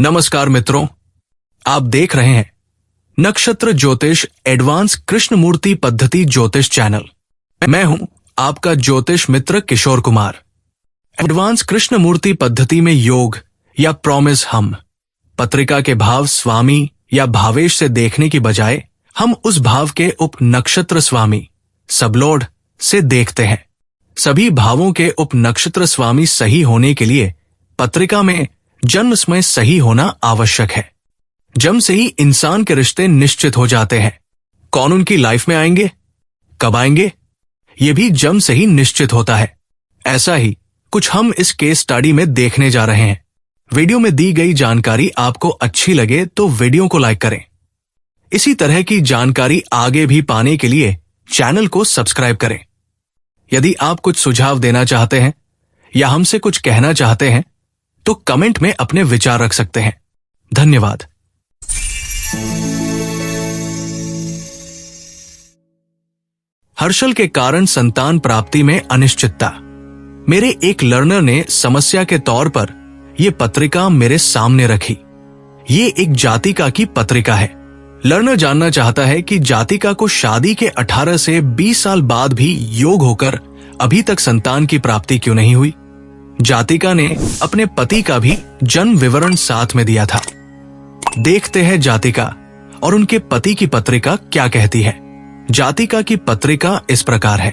नमस्कार मित्रों, आप देख रहे हैं नक्षत्र ज्योतिष एडवांस कृष्णमूर्ति पद्धति ज्योतिष चैनल। मैं हूं आपका ज्योतिष मित्र किशोर कुमार। एडवांस कृष्णमूर्ति पद्धति में योग या प्रॉमिस हम पत्रिका के भाव स्वामी या भावेश से देखने की बजाय हम उस भाव के उप नक्षत्र स्वामी सबलॉर्ड से देखते हैं। सभी भावों के उप नक्षत्र स्वामी सही होने के लिए पत्रिका में जन्म समय सही होना आवश्यक है। जन्म से ही इंसान के रिश्ते निश्चित हो जाते हैं। कौन उनकी लाइफ में आएंगे, कब आएंगे, ये भी जन्म से ही निश्चित होता है। ऐसा ही कुछ हम इस केस स्टडी में देखने जा रहे हैं। वीडियो में दी गई जानकारी आपको अच्छी लगे तो वीडियो को लाइक करें। इसी तरह की जानकारी आगे भी पाने के लिए चैनल को सब्सक्राइब करें। यदि आप कुछ सुझाव देना चाहते हैं या हमसे कुछ कहना चाहते हैं तो कमेंट में अपने विचार रख सकते हैं। धन्यवाद। हर्षल के कारण संतान प्राप्ति में अनिश्चितता। मेरे एक लर्नर ने समस्या के तौर पर यह पत्रिका मेरे सामने रखी। ये एक जातिका की पत्रिका है। लर्नर जानना चाहता है कि जातिका को शादी के 18 से 20 साल बाद भी योग होकर अभी तक संतान की प्राप्ति क्यों नहीं हुई। जातिका ने अपने पति का भी जन्म विवरण साथ में दिया था। देखते हैं जातिका और उनके पति की पत्रिका क्या कहती है। जातिका की पत्रिका इस प्रकार है।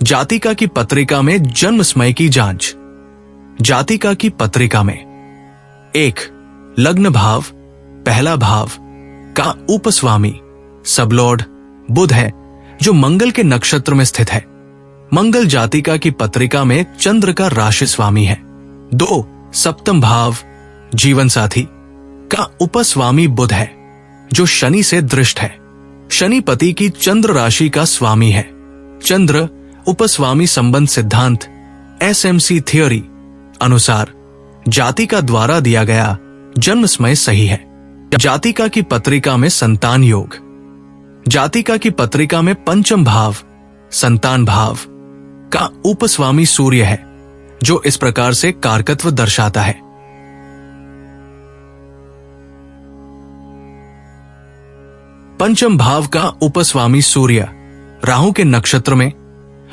जातिका की पत्रिका में जन्म समय की जांच। जातिका की पत्रिका में 1. लग्न भाव पहला भाव का उपस्वामी सबलॉर्ड बुध है, जो मंगल के नक्षत्र में स्थित है। मंगल जातिका की पत्रिका में चंद्र का राशि स्वामी है। 2. सप्तम भाव जीवन साथी का उपस्वामी बुध है, जो शनि से दृष्ट है। शनि पति की चंद्र राशि का स्वामी है। चंद्र उपस्वामी संबंध सिद्धांत SMC थ्योरी अनुसार जातिका द्वारा दिया गया जन्म समय सही है। जातिका की पत्रिका में संतान योग। जातिका की पत्रिका में पंचम भाव संतान भाव का उपस्वामी सूर्य है, जो इस प्रकार से कारकत्व दर्शाता है। पंचम भाव का उपस्वामी सूर्य राहु के नक्षत्र में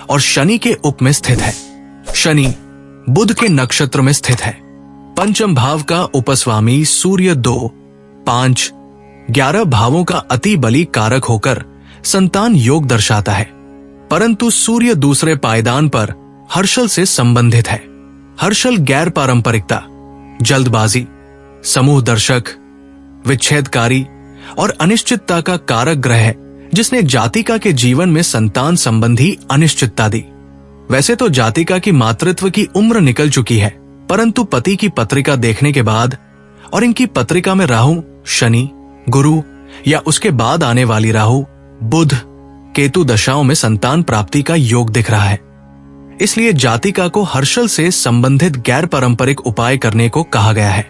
और शनि के उप में स्थित है। शनि बुध के नक्षत्र में स्थित है। पंचम भाव का उपस्वामी सूर्य 2, 5, 11 भावों का अति बली कारक होकर संतान योग दर्शाता है। परंतु सूर्य दूसरे पायदान पर हर्षल से संबंधित है। हर्षल गैर पारंपरिकता, जल्दबाजी, समूह दर्शक, विच्छेदकारी और अनिश्चितता का कारक ग्रह है, जिसने जातिका के जीवन में संतान संबंधी अनिश्चितता दी। वैसे तो जातिका की मातृत्व की उम्र निकल चुकी है, परंतु पति की पत्रिका देखने के बाद और इनकी पत्रिका में राहु, शनि, गुरु या उसके बाद आने वाली राहु, बुध, केतु दशाओं में संतान प्राप्ति का योग दिख रहा है। इसलिए जातिका को हर्षल से संबंधित गैर पारंपरिक उपाय करने को कहा गया है।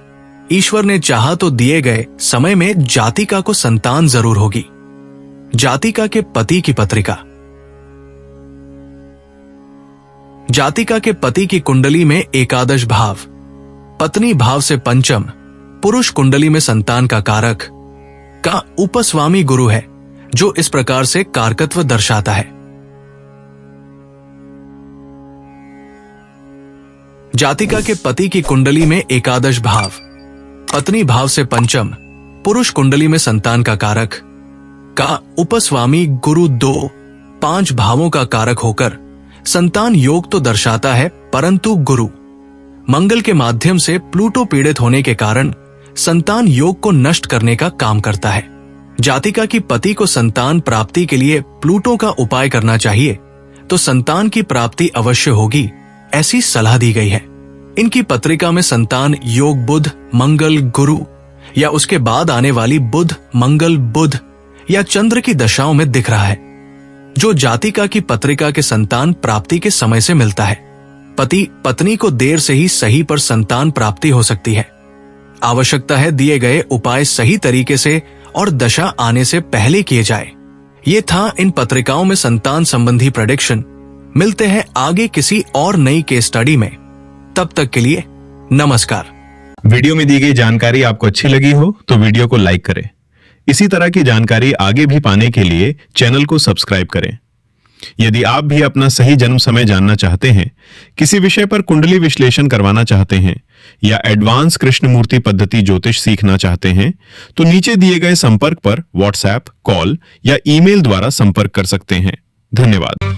ईश्वर ने चाहा तो दिए गए समय में जातिका को संतान जरूर होगी। जातिका के पति की पत्रिका। जातिका के पति की कुंडली में एकादश भाव पत्नी भाव से पंचम पुरुष कुंडली में संतान का कारक का उपस्वामी गुरु है, जो इस प्रकार से कारकत्व दर्शाता है। जातिका के पति की कुंडली में एकादश भाव पत्नी भाव से पंचम पुरुष कुंडली में संतान का कारक का उपस्वामी गुरु 2, 5 भावों का कारक होकर संतान योग तो दर्शाता है, परंतु गुरु मंगल के माध्यम से प्लूटो पीड़ित होने के कारण संतान योग को नष्ट करने का काम करता है। जातिका की पति को संतान प्राप्ति के लिए प्लूटो का उपाय करना चाहिए, तो संतान की प्राप्ति अवश्य होगी, ऐसी सलाह दी गई है। इनकी पत्रिका में संतान योग बुध, मंगल, गुरु या उसके बाद आने वाली बुध, मंगल, बुध या चंद्र की दशाओं में दिख रहा है, जो जातिका की पत्रिका के संतान प्राप्ति के समय से मिलता है। पति पत्नी को देर से ही सही पर संतान प्राप्ति हो सकती है। आवश्यकता है दिए गए उपाय सही तरीके से और दशा आने से पहले किए जाए। ये था इन पत्रिकाओं में संतान संबंधी प्रेडिक्शन। मिलते हैं आगे किसी और नई केस स्टडी में। तब तक के लिए नमस्कार। वीडियो में दी गई जानकारी आपको अच्छी लगी हो तो वीडियो को लाइक करें। इसी तरह की जानकारी आगे भी पाने के लिए चैनल को सब्सक्राइब करें। यदि आप भी अपना सही जन्म समय जानना चाहते हैं, किसी विषय पर कुंडली विश्लेषण करवाना चाहते हैं या एडवांस कृष्णमूर्ति पद्धति ज्योतिष सीखना चाहते हैं तो नीचे दिए गए संपर्क पर व्हाट्सएप, कॉल या ईमेल द्वारा संपर्क कर सकते हैं। धन्यवाद।